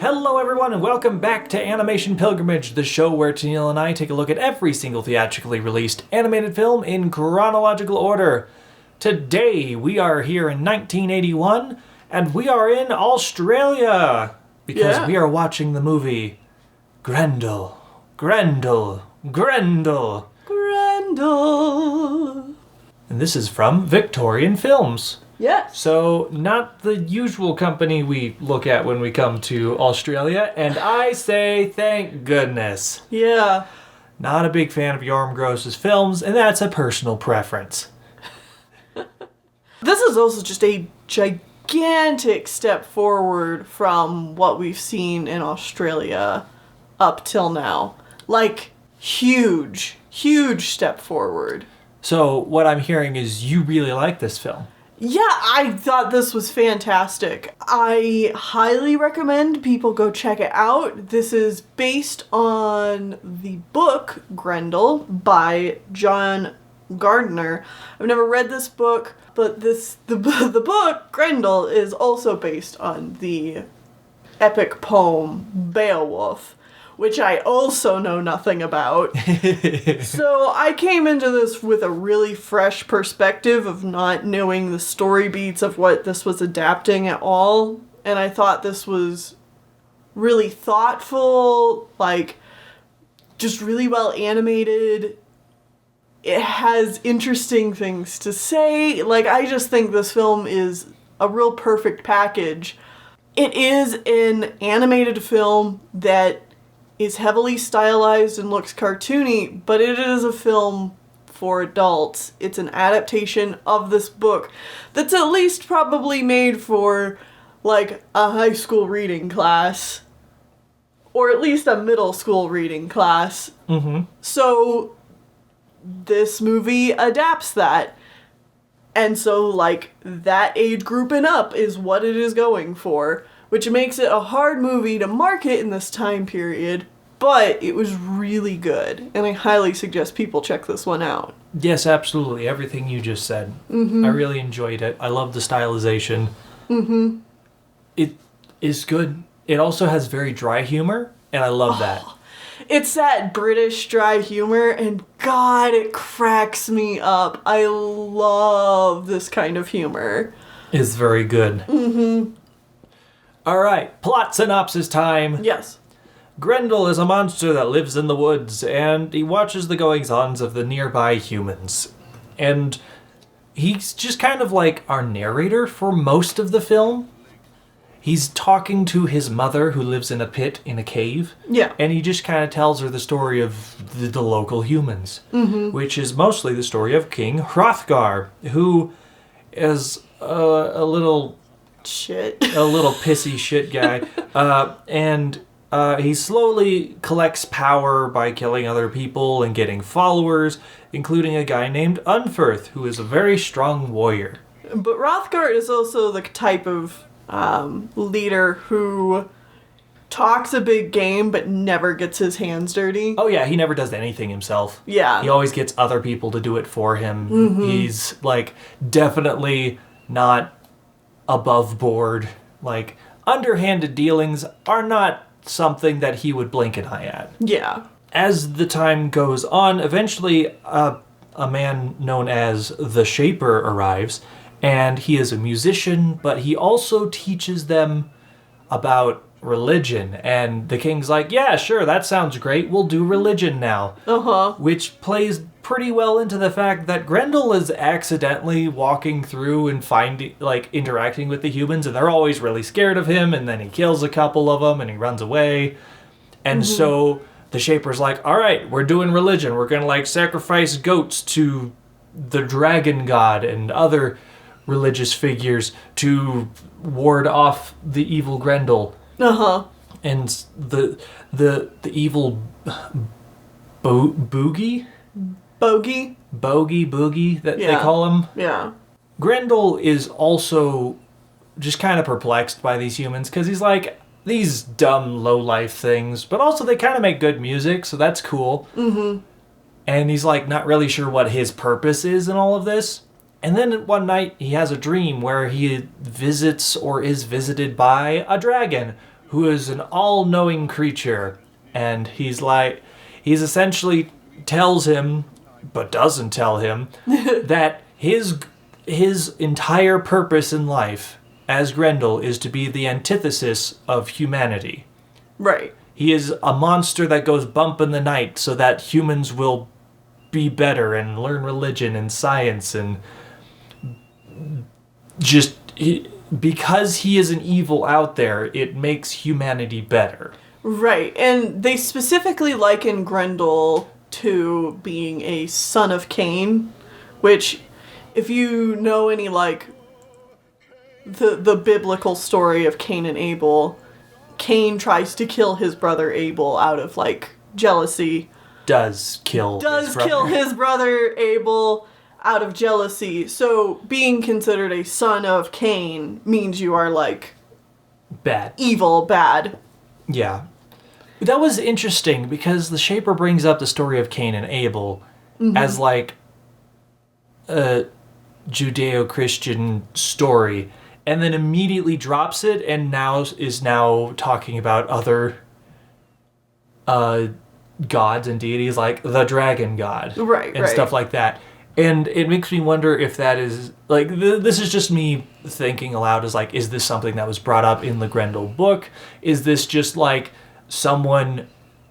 Hello everyone and welcome back to Animation Pilgrimage, the show where Tennille and I take a look at every single theatrically released animated film in chronological order. Today we are here in 1981 and we are in Australia because we are watching the movie Grendel. Grendel. Grendel. Grendel. And this is from Victorian Films. Yes. So, not the usual company we look at when we come to Australia, and I say thank goodness. Yeah. Not a big fan of Jorm Gross's films, and that's a personal preference. This is also just a gigantic step forward from what we've seen in Australia up till now. Like, huge step forward. So, what I'm hearing is you really like this film. Yeah, I thought this was fantastic. I highly recommend people go check it out. This is based on the book Grendel by John Gardner. I've never read this book, but the book Grendel is also based on the epic poem Beowulf, which I also know nothing about. So I came into this with a really fresh perspective of not knowing the story beats of what this was adapting at all. And I thought this was really thoughtful, like, just really well animated. It has interesting things to say. Like, I just think this film is a real perfect package. It is an animated film that is heavily stylized and looks cartoony, but it is a film for adults. It's an adaptation of this book that's at least probably made for, like, a high school reading class. Or at least a middle school reading class. Mm-hmm. So, this movie adapts that. And so, like, that age group and up is what it is going for. Which makes it a hard movie to market in this time period, but it was really good, and I highly suggest people check this one out. Yes, absolutely. Everything you just said. Mm-hmm. I really enjoyed it. I love the stylization. Mm-hmm. It is good. It also has very dry humor, and I love that. It's that British dry humor, and God, it cracks me up. I love this kind of humor. It's very good. Mm-hmm. All right, plot synopsis time. Yes. Grendel is a monster that lives in the woods, and he watches the goings-ons of the nearby humans. And he's just kind of like our narrator for most of the film. He's talking to his mother, who lives in a pit in a cave. Yeah. And he just kind of tells her the story of the local humans, which is mostly the story of King Hrothgar, who is a little pissy shit guy, and he slowly collects power by killing other people and getting followers, including a guy named Unferth, who is a very strong warrior. But Hrothgar is also the type of leader who talks a big game but never gets his hands dirty. Oh yeah, he never does anything himself. Yeah. He always gets other people to do it for him. Mm-hmm. He's, like, definitely not above board. Like, underhanded dealings are not something that he would blink an eye at. Yeah. As the time goes on, eventually a man known as the Shaper arrives, and he is a musician, but he also teaches them about religion. And the king's like, yeah, sure, that sounds great, we'll do religion now. Which plays pretty well into the fact that Grendel is accidentally walking through and interacting with the humans, and they're always really scared of him, and then he kills a couple of them and he runs away. And so the Shaper's like, all right, we're doing religion. We're gonna, sacrifice goats to the dragon god and other religious figures to ward off the evil Grendel. And the evil Boogie that they call him. Yeah. Grendel is also just kind of perplexed by these humans because he's like, these dumb low-life things, but also they kind of make good music, so that's cool. And he's like not really sure what his purpose is in all of this. And then one night he has a dream where he visits or is visited by a dragon who is an all-knowing creature, and he's essentially tells him, but doesn't tell him, that his entire purpose in life as Grendel is to be the antithesis of humanity. Right. He is a monster that goes bump in the night so that humans will be better and learn religion and science and just... because he is an evil out there, it makes humanity better. Right, and they specifically liken Grendel to being a son of Cain, which, if you know any, like, the biblical story of Cain and Abel, Cain tries to kill his brother Abel out of, like, jealousy. Does kill his brother Abel out of jealousy. So being considered a son of Cain means you are, like, bad. Evil, bad. Yeah. That was interesting because the Shaper brings up the story of Cain and Abel as, like, a Judeo-Christian story, and then immediately drops it and is now talking about other gods and deities, like the dragon god. Right, and stuff like that. And it makes me wonder if that is, like, this is just me thinking aloud, is like, is this something that was brought up in the Grendel book? Is this just, like, someone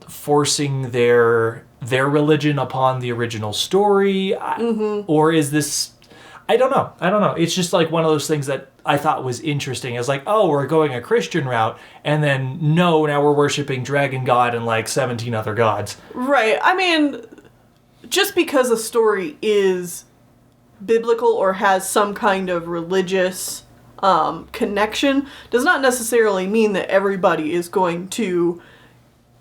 forcing their religion upon the original story? Or is this... I don't know. It's just, like, one of those things that I thought was interesting. It's like, oh, we're going a Christian route, and then, no, now we're worshipping Dragon God and, like, 17 other gods. Right. I mean... just because a story is biblical or has some kind of religious connection does not necessarily mean that everybody is going to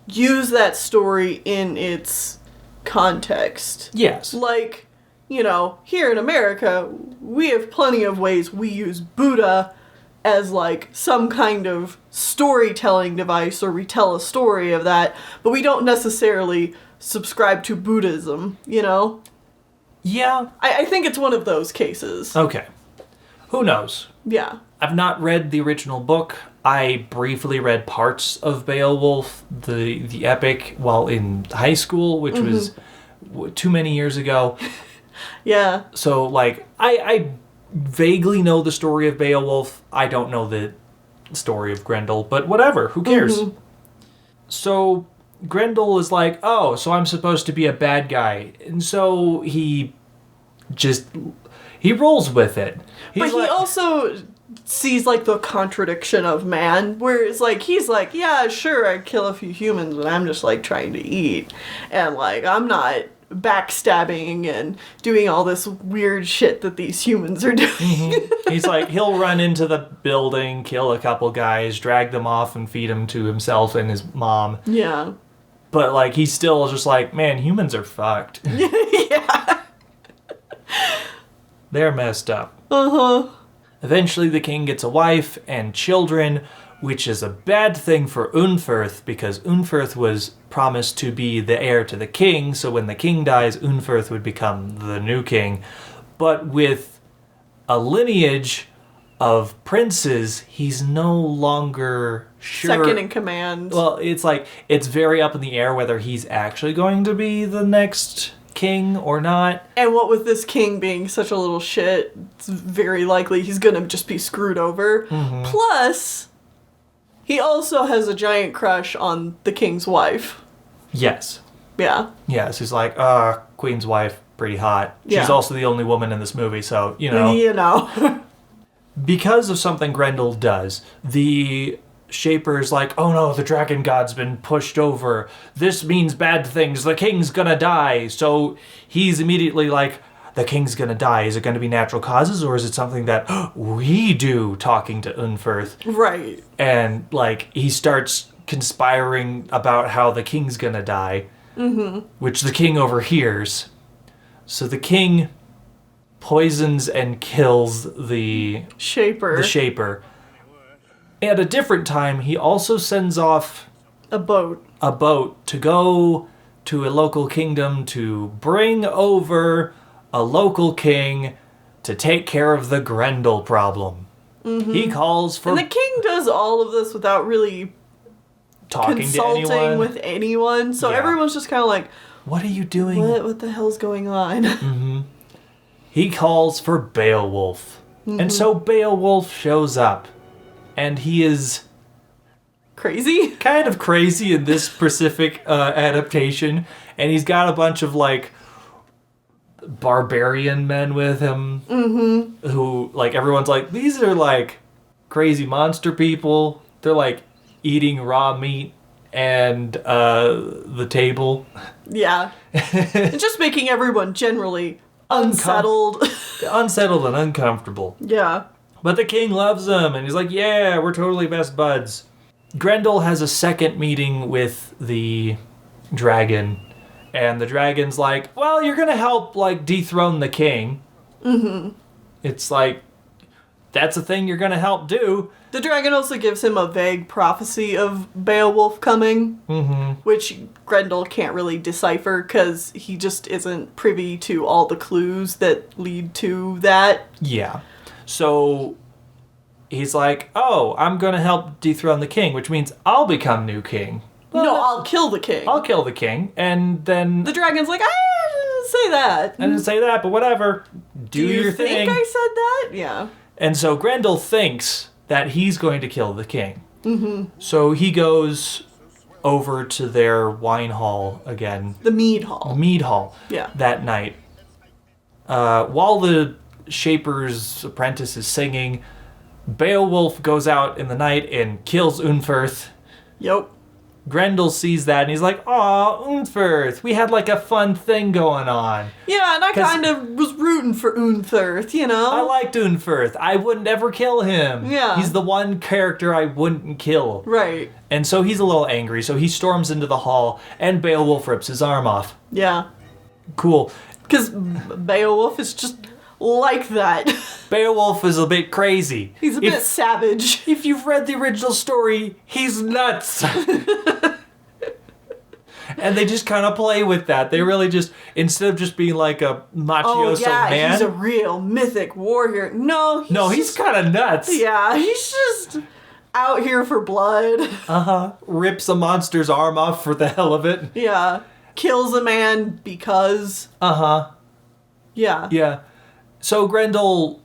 use that story in its context. Yes. Like, you know, here in America, we have plenty of ways we use Buddha as, like, some kind of storytelling device, or we tell a story of that, but we don't necessarily subscribe to Buddhism, you know? Yeah. I think it's one of those cases. Okay. Who knows? Yeah. I've not read the original book. I briefly read parts of Beowulf, the epic, while in high school, which was too many years ago. Yeah. So, like, I vaguely know the story of Beowulf. I don't know the story of Grendel, but whatever. Who cares? So... Grendel is like, oh, so I'm supposed to be a bad guy. And so he rolls with it. But he also sees, like, the contradiction of man, where it's like, he's like, yeah, sure, I kill a few humans, but I'm just, like, trying to eat. And, like, I'm not backstabbing and doing all this weird shit that these humans are doing. He's like, he'll run into the building, kill a couple guys, drag them off and feed them to himself and his mom. Yeah. But, like, he's still just like, man, humans are fucked. Yeah. They're messed up. Eventually, the king gets a wife and children, which is a bad thing for Unferth, because Unferth was promised to be the heir to the king, so when the king dies, Unferth would become the new king. But with a lineage of princes, he's no longer sure. Second in command. Well, it's like, it's very up in the air whether he's actually going to be the next king or not. And what with this king being such a little shit, it's very likely he's gonna just be screwed over. Plus, he also has a giant crush on the king's wife. Yes. Yeah. Yes, he's like, queen's wife, pretty hot. She's Yeah. also the only woman in this movie, so, you know. You know. Because of something Grendel does, the Shaper's like, oh no, the dragon god's been pushed over. This means bad things. The king's gonna die. So he's immediately like, the king's gonna die. Is it gonna be natural causes, or is it something that we do, talking to Unferth? Right. And, like, he starts conspiring about how the king's gonna die, which the king overhears. So the king poisons and kills the Shaper. At a different time, he also sends off a boat to go to a local kingdom to bring over a local king to take care of the Grendel problem. He calls for... And the king does all of this without really talking to consulting anyone. with anyone. So Yeah. everyone's just kind of like, What are you doing? what the hell's going on? He calls for Beowulf. And so Beowulf shows up. And he is Crazy? kind of crazy in this specific adaptation. And he's got a bunch of, like, barbarian men with him. Who, like, everyone's like, these are, like, crazy monster people. They're, like, eating raw meat and the table. Yeah. It's just making everyone generally unsettled. Unsettled and uncomfortable. Yeah. But the king loves him, and he's like, yeah, we're totally best buds. Grendel has a second meeting with the dragon, and the dragon's like, well, you're gonna help, like, dethrone the king. It's like, that's a thing you're gonna help do. The dragon also gives him a vague prophecy of Beowulf coming, which Grendel can't really decipher because he just isn't privy to all the clues that lead to that. Yeah. So he's like, oh, I'm gonna help dethrone the king, which means I'll become new king. No, I'll kill the king. I'll kill the king, and then... The dragon's like, I didn't say that. I didn't say that, but whatever. Do your you think thing. I said that? Yeah. And so Grendel thinks that he's going to kill the king. So he goes over to their wine hall again. The mead hall. Mead hall. Yeah. That night. While the Shaper's apprentice is singing, Beowulf goes out in the night and kills Unferth. Yep. Grendel sees that and he's like, aw, Unferth, we had like a fun thing going on. Yeah, and I 'Cause- kind of was rooting for Unferth, you know? I liked Unferth. I would never kill him. Yeah. He's the one character I wouldn't kill. Right. And so he's a little angry, so he storms into the hall and Beowulf rips his arm off. Yeah. Cool. Because Beowulf is just like that. Beowulf is a bit crazy. He's a bit savage. If you've read the original story, he's nuts. And they just kind of play with that. They really just, instead of just being like a mafioso man. He's a real mythic warrior. No, he's kind of nuts. Yeah, he's just out here for blood. Rips a monster's arm off for the hell of it. Yeah. Kills a man because. Yeah. Yeah. So Grendel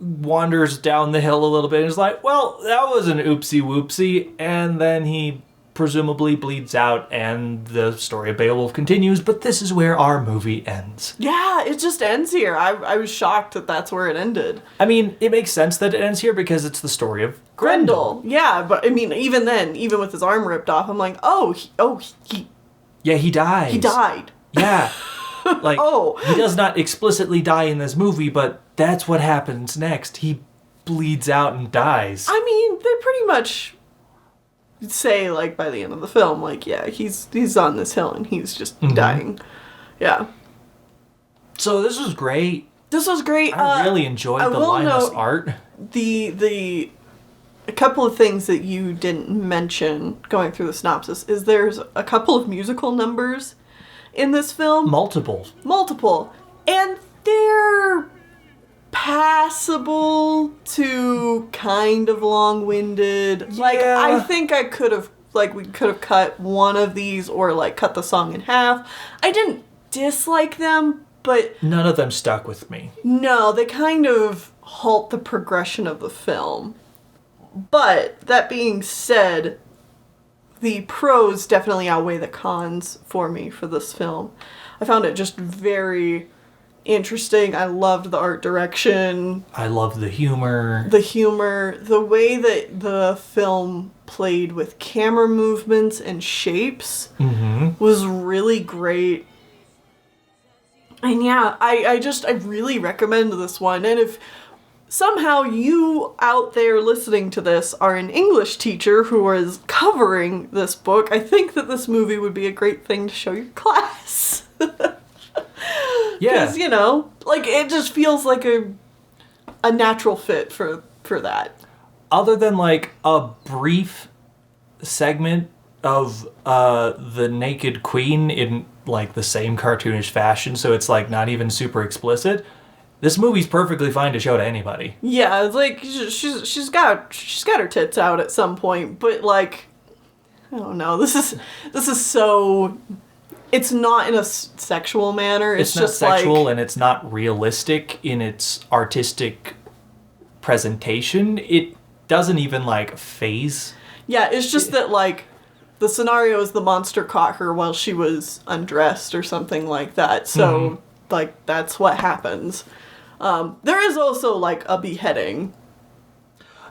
wanders down the hill a little bit and is like, well, that was an oopsie whoopsie. And then he presumably bleeds out and the story of Beowulf continues, but this is where our movie ends. Yeah, it just ends here. I was shocked that that's where it ended. I mean, it makes sense that it ends here because it's the story of Grendel. Yeah, but I mean, even then, even with his arm ripped off, I'm like, Yeah, he dies. he died. Yeah. Like, Oh. he does not explicitly die in this movie, but that's what happens next. He bleeds out and dies. I mean, they pretty much say, like, by the end of the film, like, yeah, he's on this hill and he's just dying. Yeah. So this was great. This was great. I really enjoyed the Linus art. The a couple of things that you didn't mention going through the synopsis is there's a couple of musical numbers in this film. Multiple. And they're passable to kind of long-winded. Yeah. Like, I think we could have cut one of these or, like, cut the song in half. I didn't dislike them, but None of them stuck with me. no, they kind of halt the progression of the film. But, that being said, the pros definitely outweigh the cons for me for this film. I found it just very interesting. I loved the art direction, I love the humor. the way that the film played with camera movements and shapes was really great. And yeah, I really recommend this one. And if somehow you out there listening to this are an English teacher who is covering this book, I think that this movie would be a great thing to show your class. Yeah. Because, you know, like, it just feels like a natural fit for that. Other than like a brief segment of the naked queen in like the same cartoonish fashion, so it's like not even super explicit, this movie's perfectly fine to show to anybody. Yeah, it's like she's got her tits out at some point, but like I don't know. This is so. It's not in a sexual manner. It's not just sexual, like, and it's not realistic in its artistic presentation. It doesn't even like phase. yeah, it's just that like the scenario is the monster caught her while she was undressed or something like that. So like that's what happens. There is also like a beheading.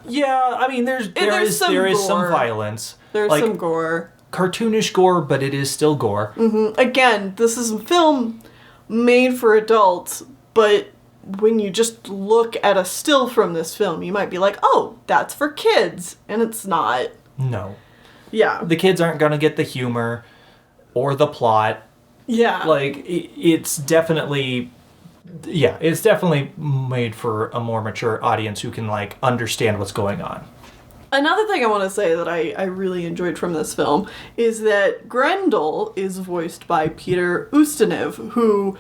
Yeah, I mean, there is some gore. violence. There's like, some gore. Cartoonish gore, but it is still gore. Again, this is a film made for adults, but when you just look at a still from this film, you might be like, oh, that's for kids. And it's not. No. Yeah. The kids aren't going to get the humor or the plot. Yeah. Like, it's definitely... Yeah, it's definitely made for a more mature audience who can, like, understand what's going on. Another thing I want to say that I really enjoyed from this film is that Grendel is voiced by Peter Ustinov, who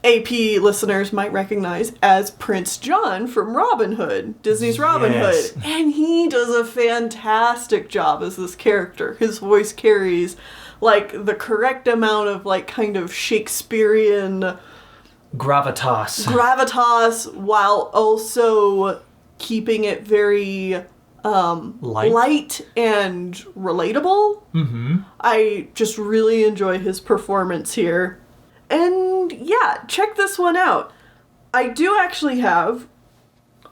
AP listeners might recognize as Prince John from Robin Hood, Disney's Robin Yes. Hood. And he does a fantastic job as this character. His voice carries, like, the correct amount of, like, kind of Shakespearean... gravitas while also keeping it very light and relatable. I just really enjoy his performance here. And yeah, check this one out. I do actually have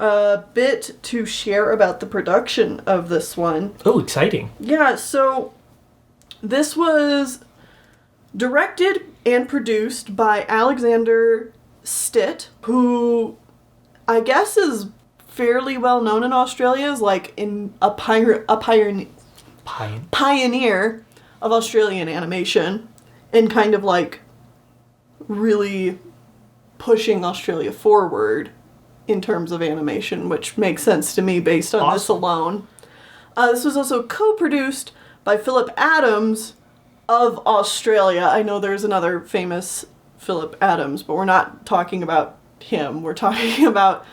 a bit to share about the production of this one. Oh, exciting. Yeah, so this was directed and produced by Alexander Stitt, who I guess is fairly well known in Australia as like in a pioneer of Australian animation and kind of like really pushing Australia forward in terms of animation, which makes sense to me based on this alone. This was also co-produced by Philip Adams of Australia. I know there's another famous Philip Adams, but we're not talking about him. We're talking about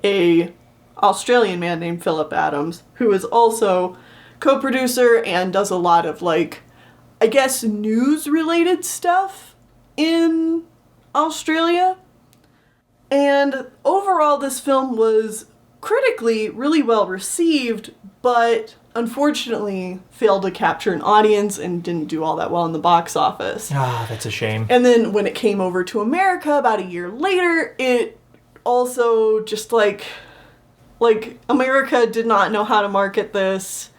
a Australian man named Philip Adams, who is also co-producer and does a lot of, like, I guess news-related stuff in Australia. And overall, this film was critically really well received, but unfortunately failed to capture an audience and didn't do all that well in the box office. Ah, that's a shame. And then when it came over to America about a year later, it also just like America did not know how to market this,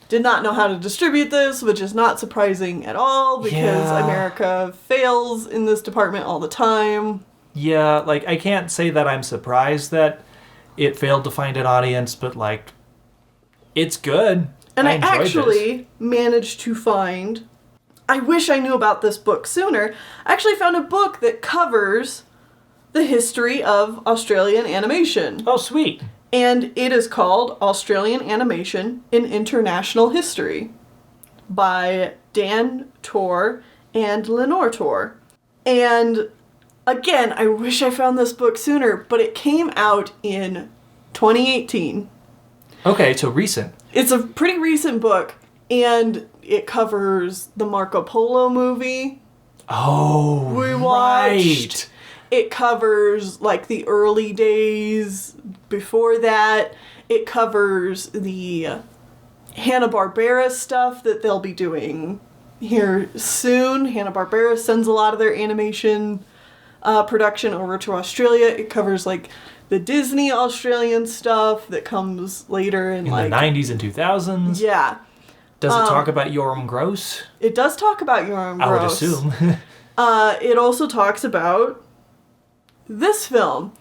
did not know how to distribute this, which is not surprising at all because America fails in this department all the time. Yeah, like, I can't say that I'm surprised that it failed to find an audience, but, like, it's good. And I enjoyed actually managed to find... I wish I knew about this book sooner. I actually found a book that covers the history of Australian animation. Oh, sweet. And it is called Australian Animation in International History by Dan Torr and Lenore Torr. And again, I wish I found this book sooner, but it came out in 2018. Okay, so recent. It's a pretty recent book, and it covers the Marco Polo movie. Oh, we watched. Right. It covers, like, the early days before that. It covers the Hanna-Barbera stuff that they'll be doing here soon. Hanna-Barbera sends a lot of their animation production over to Australia. It covers, like, the Disney Australian stuff that comes later in like... the 90s and 2000s? Yeah. Does it talk about Yoram Gross? It does talk about Yoram Gross. I would assume. It also talks about this film,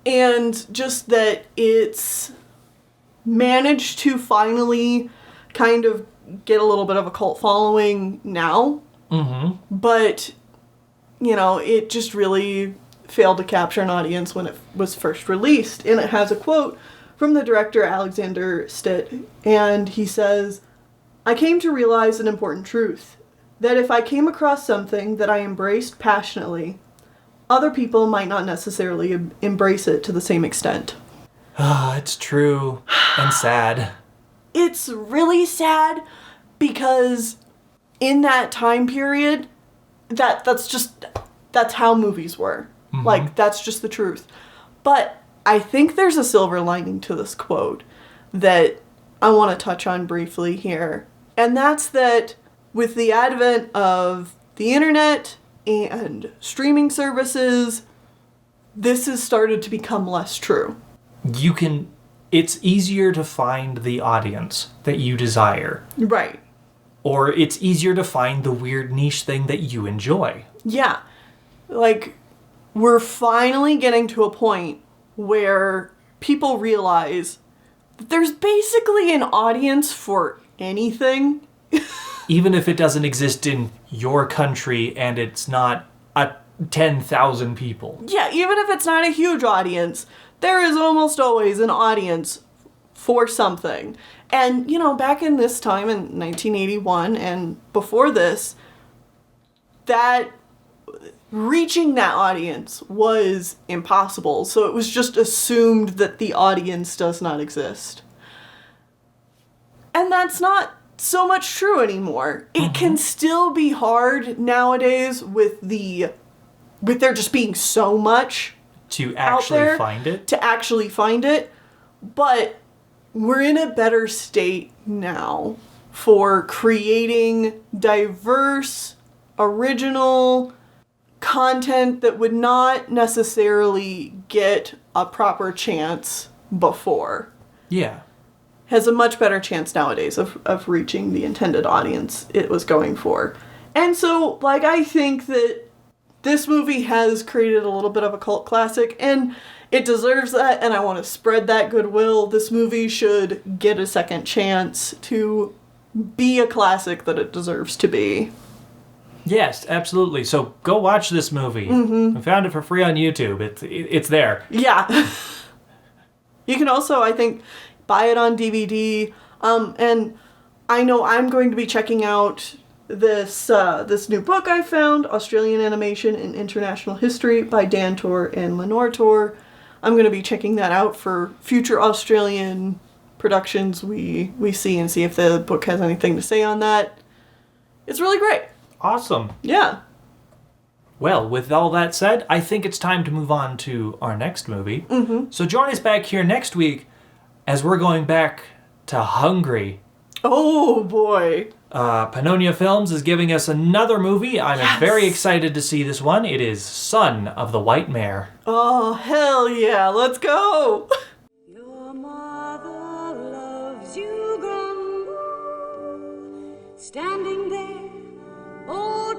and just that it's managed to finally kind of get a little bit of a cult following now. But, you know, it just really failed to capture an audience when it was first released. And it has a quote from the director Alexander Stitt, and he says, "I came to realize an important truth, that if I came across something that I embraced passionately, other people might not necessarily embrace it to the same extent." Ah, it's true and sad. It's really sad, because in that time period, that's how movies were. Like, that's just the truth. But I think there's a silver lining to this quote that I want to touch on briefly here. And that's that with the advent of the internet and streaming services, this has started to become less true. It's easier to find the audience that you desire. Right. Or it's easier to find the weird niche thing that you enjoy. Yeah. Like, we're finally getting to a point where people realize that there's basically an audience for anything. Even if it doesn't exist in your country and it's not 10,000 people. Yeah, even if it's not a huge audience, there is almost always an audience for something. And, back in this time in 1981 and before this, that reaching that audience was impossible. So it was just assumed that the audience does not exist. And that's not so much true anymore. It can still be hard nowadays with there just being so much to actually find it. To actually find it. But we're in a better state now for creating diverse, original content that would not necessarily get a proper chance before. Yeah. Has a much better chance nowadays of reaching the intended audience it was going for. And so, I think that this movie has created a little bit of a cult classic, and it deserves that, and I want to spread that goodwill. This movie should get a second chance to be a classic that it deserves to be. Yes, absolutely. So go watch this movie. I found it for free on YouTube. It's there. Yeah. You can also, I think, buy it on DVD. And I know I'm going to be checking out this new book I found, Australian Animation in International History by Dan Tor and Lenore Tor. I'm going to be checking that out for future Australian productions we see and see if the book has anything to say on that. It's really great. Awesome. Yeah. Well, with all that said, I think it's time to move on to our next movie. So join us back here next week as we're going back to Hungary. Oh, boy. Pannonia Films is giving us another movie. I'm very excited to see this one. It is Son of the White Mare. Oh, hell yeah. Let's go. Your mother loves you, Grendel, standing there, oh,